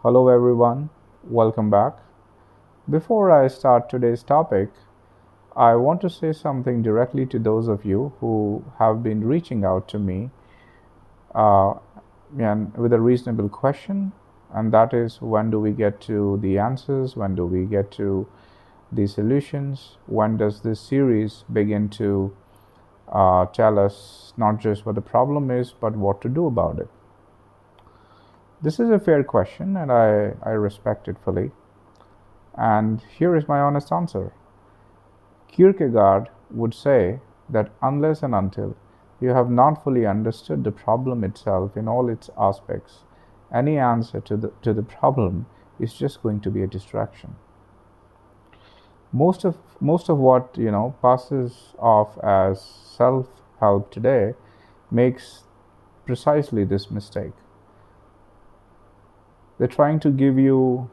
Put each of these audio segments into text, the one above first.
Hello everyone, welcome back. Before I start today's topic, I want to say something directly to those of you who have been reaching out to me uh, and with a reasonable question, and that is when do we get to the answers? When do we get to the solutions? When does this series begin to tell us not just what the problem is, but what to do about it? This is a fair question, and I respect it fully. And here is my honest answer. Kierkegaard would say that unless and until you have not fully understood the problem itself in all its aspects, any answer to the problem is just going to be a distraction. Most of what passes off as self-help today makes precisely this mistake. They're trying to give you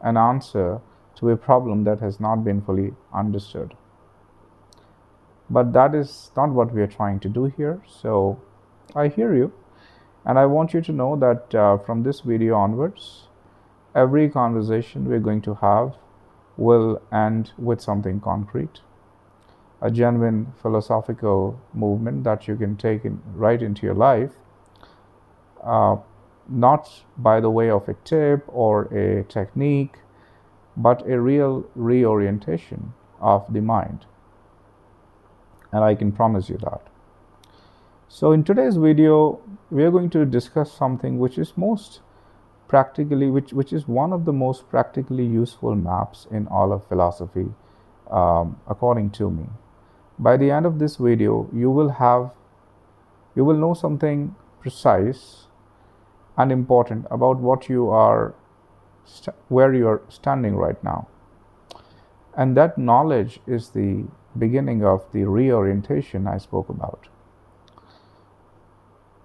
an answer to a problem that has not been fully understood. But that is not what we are trying to do here. So I hear you, and I want you to know that from this video onwards, every conversation we're going to have will end with something concrete, a genuine philosophical movement that you can take right into your life, not by the way of a tip or a technique, but a real reorientation of the mind. And I can promise you that. So in today's video, we are going to discuss something which is most practically, which is one of the most practically useful maps in all of philosophy, according to me. By the end of this video, you will know something precise and important about what you are, where you are standing right now. And that knowledge is the beginning of the reorientation I spoke about.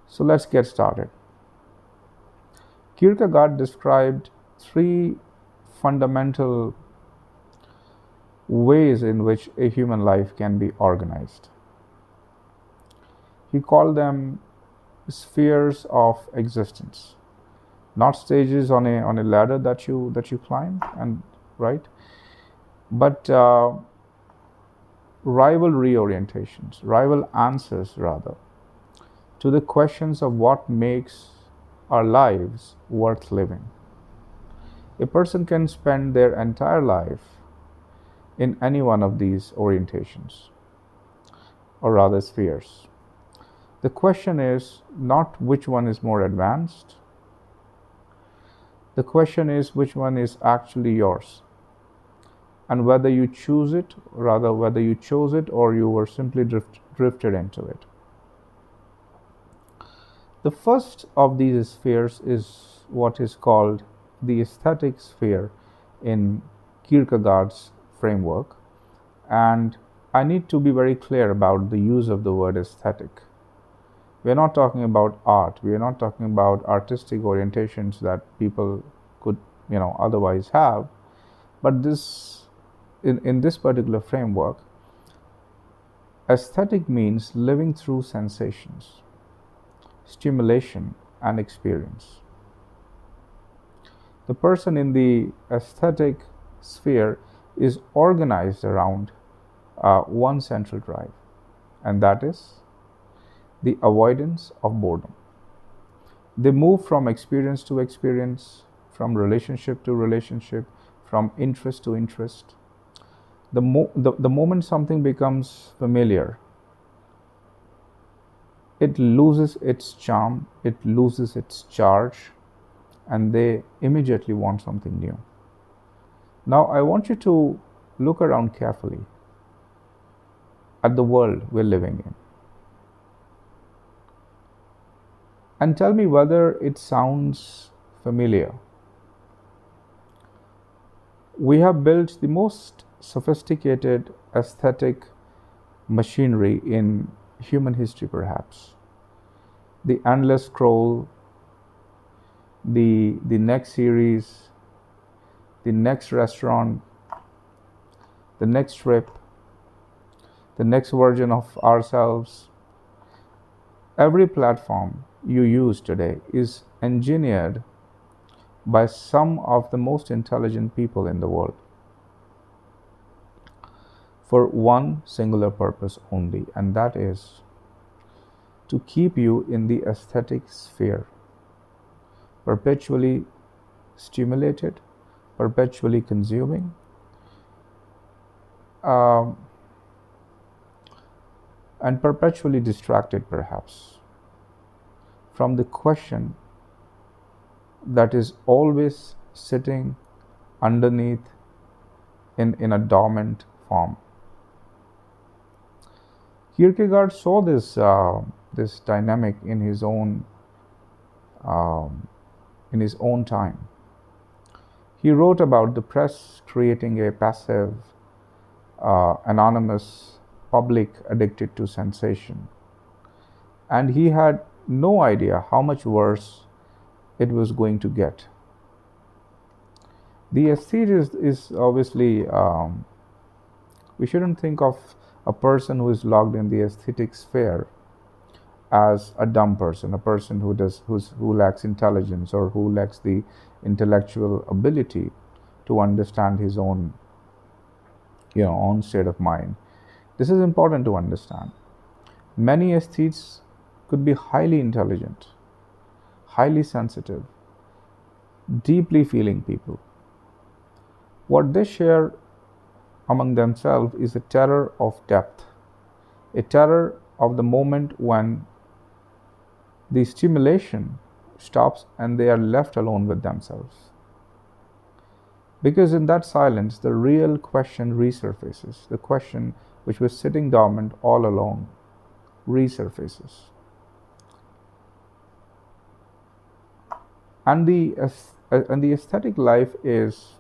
So let's get started. Kierkegaard described three fundamental ways in which a human life can be organized. He called them spheres of existence, not stages on a ladder that you climb, and right, but rival reorientations, rival answers rather, to the questions of what makes our lives worth living. A person can spend their entire life in any one of these orientations, or rather spheres. The question is not which one is more advanced. The question is which one is actually yours, and whether you choose it, rather whether you chose it or you were simply drifted into it. The first of these spheres is what is called the aesthetic sphere in Kierkegaard's framework, and I need to be very clear about the use of the word aesthetic. We are not talking about art. We are not talking about artistic orientations that people could, otherwise have. But this, in this particular framework, aesthetic means living through sensations, stimulation, and experience. The person in the aesthetic sphere is organized around one central drive, and that is the avoidance of boredom. They move from experience to experience, from relationship to relationship, from interest to interest. The moment something becomes familiar, it loses its charm, it loses its charge, and they immediately want something new. Now, I want you to look around carefully at the world we're living in, and tell me whether it sounds familiar. We have built the most sophisticated aesthetic machinery in human history, perhaps. The endless scroll, the next series, the next restaurant, the next trip, the next version of ourselves. Every platform you use today is engineered by some of the most intelligent people in the world for one singular purpose only, and that is to keep you in the aesthetic sphere, perpetually stimulated, perpetually consuming, um, and perpetually distracted, perhaps, from the question that is always sitting underneath in a dormant form. Kierkegaard saw this dynamic um, in his own time. He wrote about the press creating a passive, anonymous public addicted to sensation, and he had no idea how much worse it was going to get. The aesthete is obviously, we shouldn't think of a person who is locked in the aesthetic sphere as a dumb person, a person who lacks intelligence or who lacks the intellectual ability to understand his own own state of mind. This is important to understand. Many aesthetes could be highly intelligent, highly sensitive, deeply feeling people. What they share among themselves is a terror of depth, a terror of the moment when the stimulation stops and they are left alone with themselves. Because in that silence, the real question resurfaces. The question which was sitting dormant all along resurfaces. And the aesthetic life is,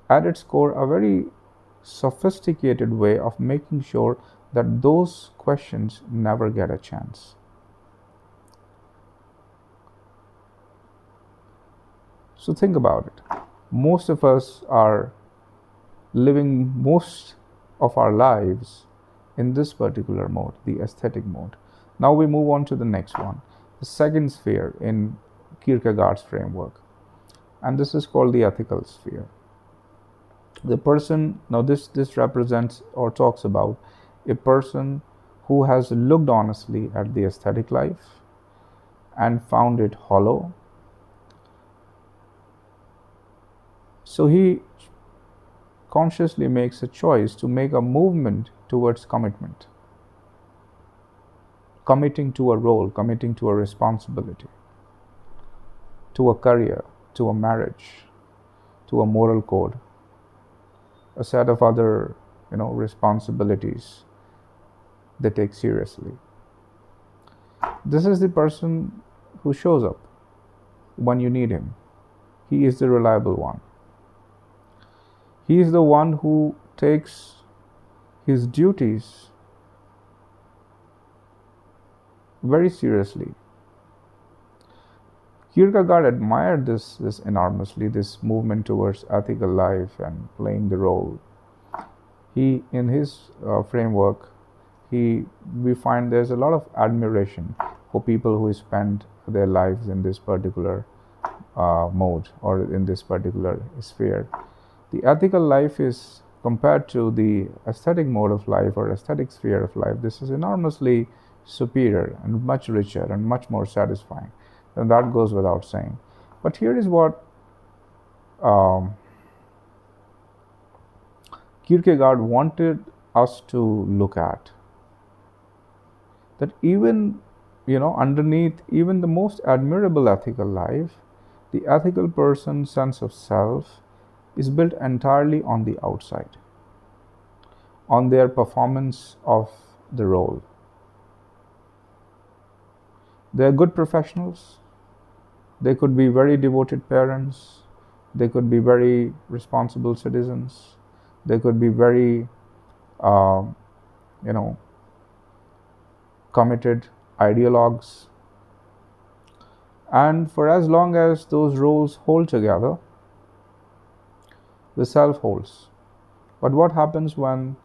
at its core, a very sophisticated way of making sure that those questions never get a chance. So think about it. Most of us are living most of our lives in this particular mode, the aesthetic mode. Now we move on to the next one, the second sphere in Kierkegaard's framework, and this is called the ethical sphere. The person, now this represents or talks about a person who has looked honestly at the aesthetic life and found it hollow. So he consciously makes a choice to make a movement towards commitment, committing to a role, committing to a responsibility, to a career, to a marriage, to a moral code, a set of other responsibilities they take seriously. This is the person who shows up when you need him. He is the reliable one. He is the one who takes his duties very seriously. Kierkegaard admired this enormously, this movement towards ethical life and playing the role. He, in his framework, we find there's a lot of admiration for people who spend their lives in this particular mode or in this particular sphere. The ethical life is, compared to the aesthetic mode of life or aesthetic sphere of life, this is enormously superior and much richer and much more satisfying. And that goes without saying. But here is what Kierkegaard wanted us to look at. That even, underneath even the most admirable ethical life, the ethical person's sense of self is built entirely on the outside, on their performance of the role. They are good professionals. They could be very devoted parents. They could be very responsible citizens. They could be very, committed ideologues. And for as long as those roles hold together, the self holds. But what happens when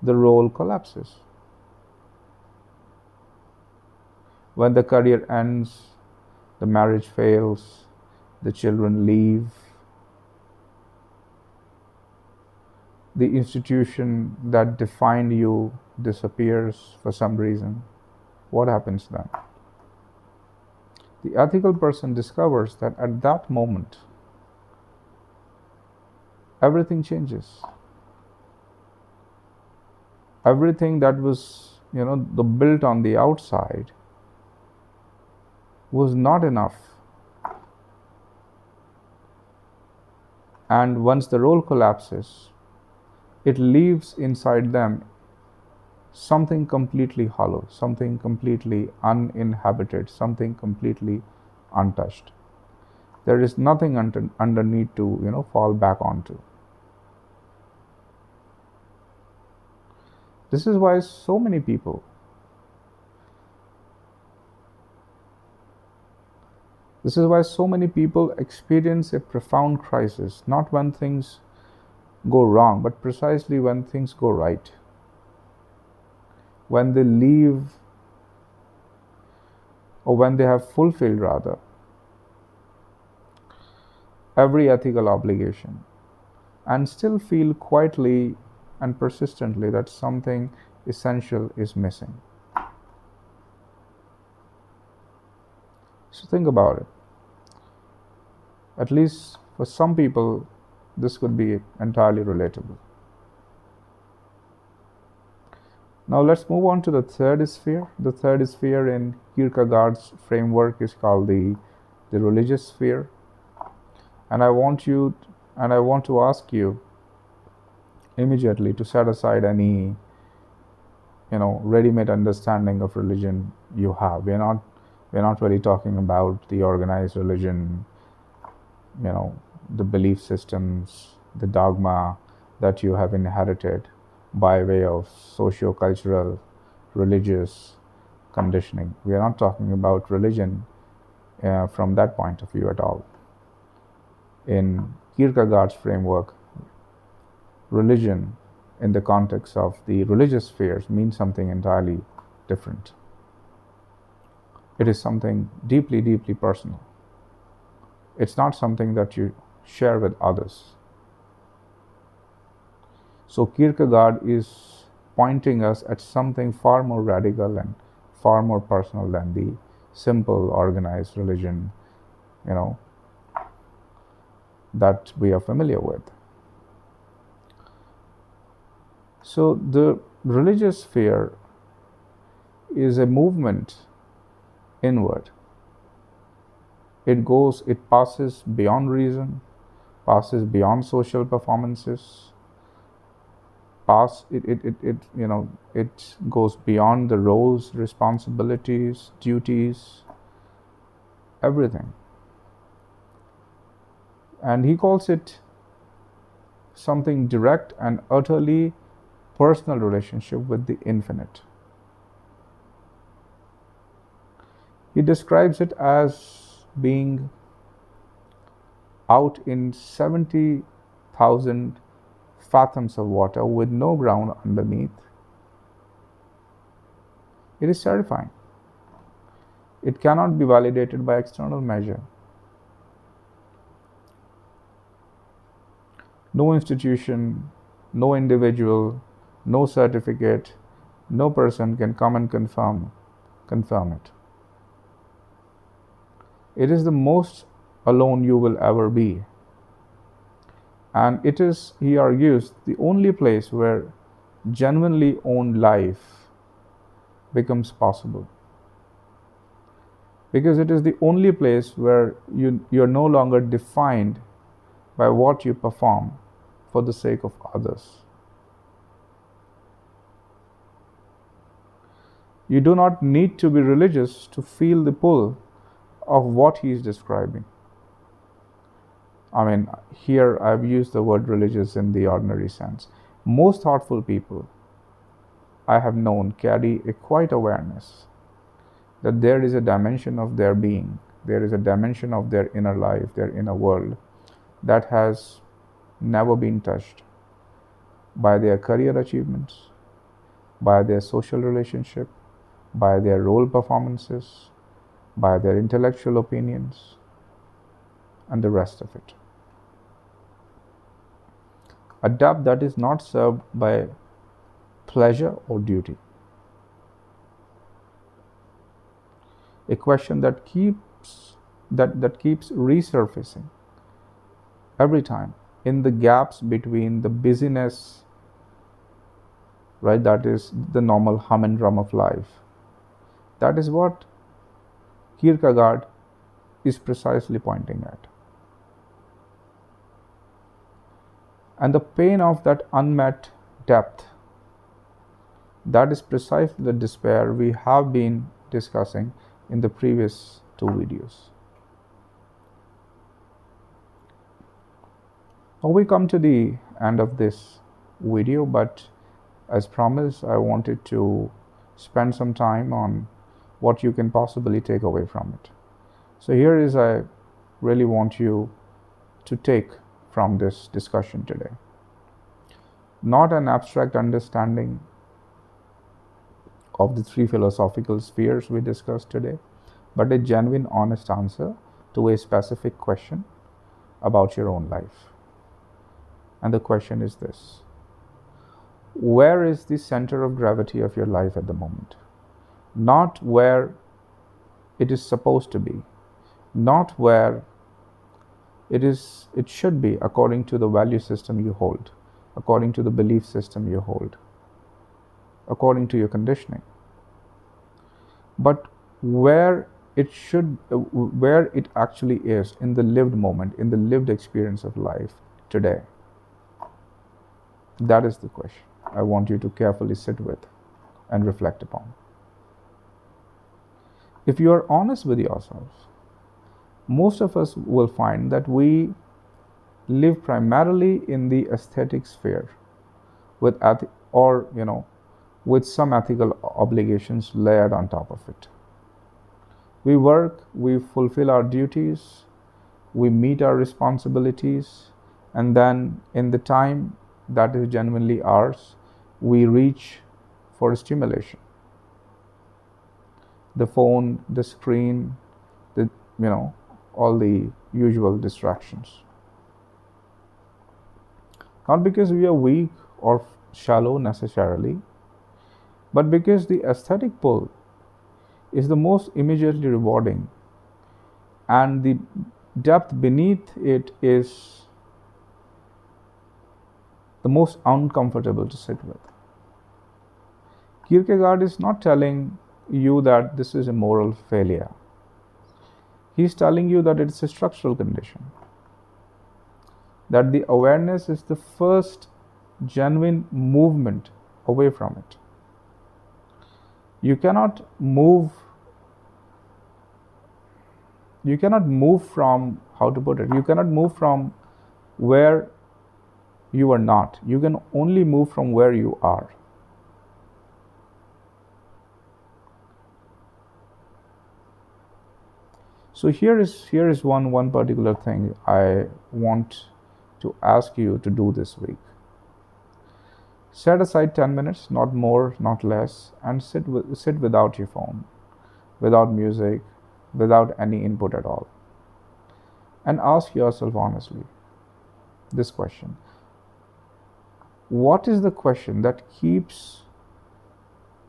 the role collapses? When the career ends, the marriage fails, the children leave, the institution that defined you disappears for some reason. What happens then? The ethical person discovers that at that moment, everything changes. Everything that was, the built on the outside was not enough. And once the role collapses, it leaves inside them something completely hollow, something completely uninhabited, something completely untouched. There is nothing underneath to, fall back onto. This is why so many people experience a profound crisis, not when things go wrong, but precisely when things go right. When they leave, or when they have fulfilled, rather, every ethical obligation, and still feel quietly and persistently that something essential is missing. So think about it. At least for some people, this could be entirely relatable. Now let's move on to the third sphere. The third sphere in Kierkegaard's framework is called the religious sphere. And I want to ask you immediately to set aside any ready-made understanding of religion you have. We're not really talking about the organized religion, the belief systems, the dogma that you have inherited by way of socio-cultural, religious conditioning. We are not talking about religion from that point of view at all. In Kierkegaard's framework, religion in the context of the religious spheres means something entirely different. It is something deeply, deeply personal. It's not something that you share with others. So Kierkegaard is pointing us at something far more radical and far more personal than the simple organized religion, that we are familiar with. So the religious sphere is a movement inward. It passes beyond reason, passes beyond social performances, it goes beyond the roles, responsibilities, duties, everything. And he calls it something direct and utterly personal relationship with the infinite. He describes it as being out in 70,000 fathoms of water with no ground underneath. It is terrifying. It cannot be validated by external measure. No institution, no individual, no certificate, no person can come and confirm it. It is the most alone you will ever be. And it is, he argues, the only place where genuinely owned life becomes possible. Because it is the only place where you're no longer defined by what you perform for the sake of others. You do not need to be religious to feel the pull of what he is describing. I mean, here I've used the word religious in the ordinary sense. Most thoughtful people I have known carry a quiet awareness that there is a dimension of their being, there is a dimension of their inner life, their inner world, that has never been touched by their career achievements, by their social relationship, by their role performances, by their intellectual opinions, and the rest of it. A depth that is not served by pleasure or duty. A question that keeps resurfacing every time in the gaps between the busyness, right? That is the normal hum and drum of life. That is what Kierkegaard is precisely pointing at. And the pain of that unmet depth, that is precisely the despair we have been discussing in the previous two videos. Now we come to the end of this video, but as promised, I wanted to spend some time on what you can possibly take away from it. So here is I really want you to take from this discussion today. Not an abstract understanding of the three philosophical spheres we discussed today, but a genuine, honest answer to a specific question about your own life. And the question is this: where is the center of gravity of your life at the moment? Not where it is supposed to be, not where it should be according to the value system you hold, according to the belief system you hold, according to your conditioning, but where it actually is in the lived moment, in the lived experience of life today. That is the question I want you to carefully sit with and reflect upon. If you are honest with yourself, most of us will find that we live primarily in the aesthetic sphere with some ethical obligations layered on top of it. We work, we fulfill our duties, we meet our responsibilities, and then in the time that is genuinely ours, we reach for stimulation. The phone, the screen, all the usual distractions. Not because we are weak or shallow necessarily, but because the aesthetic pull is the most immediately rewarding, and the depth beneath it is the most uncomfortable to sit with. Kierkegaard is not telling you that this is a moral failure. He's telling you that it's a structural condition, that the awareness is the first genuine movement away from it. You cannot move from, how to put it, you cannot move from where you are not. You can only move from where you are. So here is one particular thing I want to ask you to do this week. Set aside 10 minutes, not more, not less, and sit without your phone, without music, without any input at all. And ask yourself honestly this question: what is the question that keeps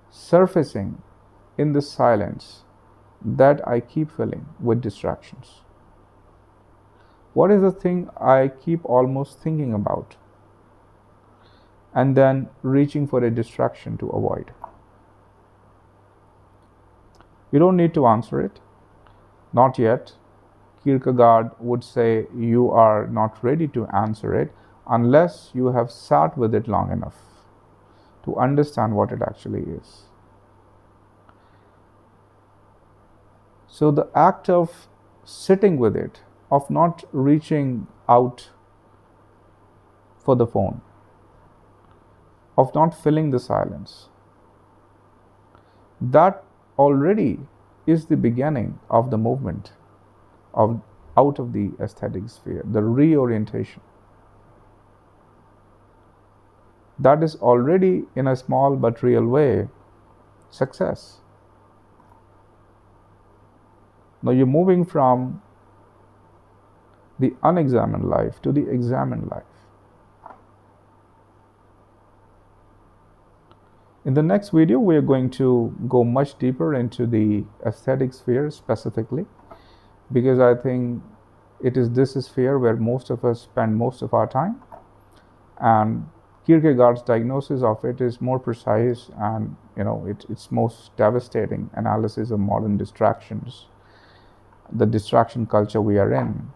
surfacing in the silence that I keep filling with distractions? What is the thing I keep almost thinking about and then reaching for a distraction to avoid? You don't need to answer it. Not yet. Kierkegaard would say you are not ready to answer it unless you have sat with it long enough to understand what it actually is. So the act of sitting with it, of not reaching out for the phone, of not filling the silence, that already is the beginning of the movement out of the aesthetic sphere, the reorientation. That is already, in a small but real way, success. Now you're moving from the unexamined life to the examined life. In the next video, we are going to go much deeper into the aesthetic sphere specifically, because I think it is this sphere where most of us spend most of our time, and Kierkegaard's diagnosis of it is more precise, and it's most devastating analysis of modern distractions, the distraction culture we are in,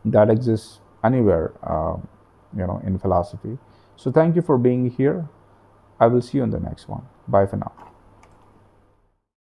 that exists anywhere in philosophy. So thank you for being here. I will see you in the next one. Bye for now.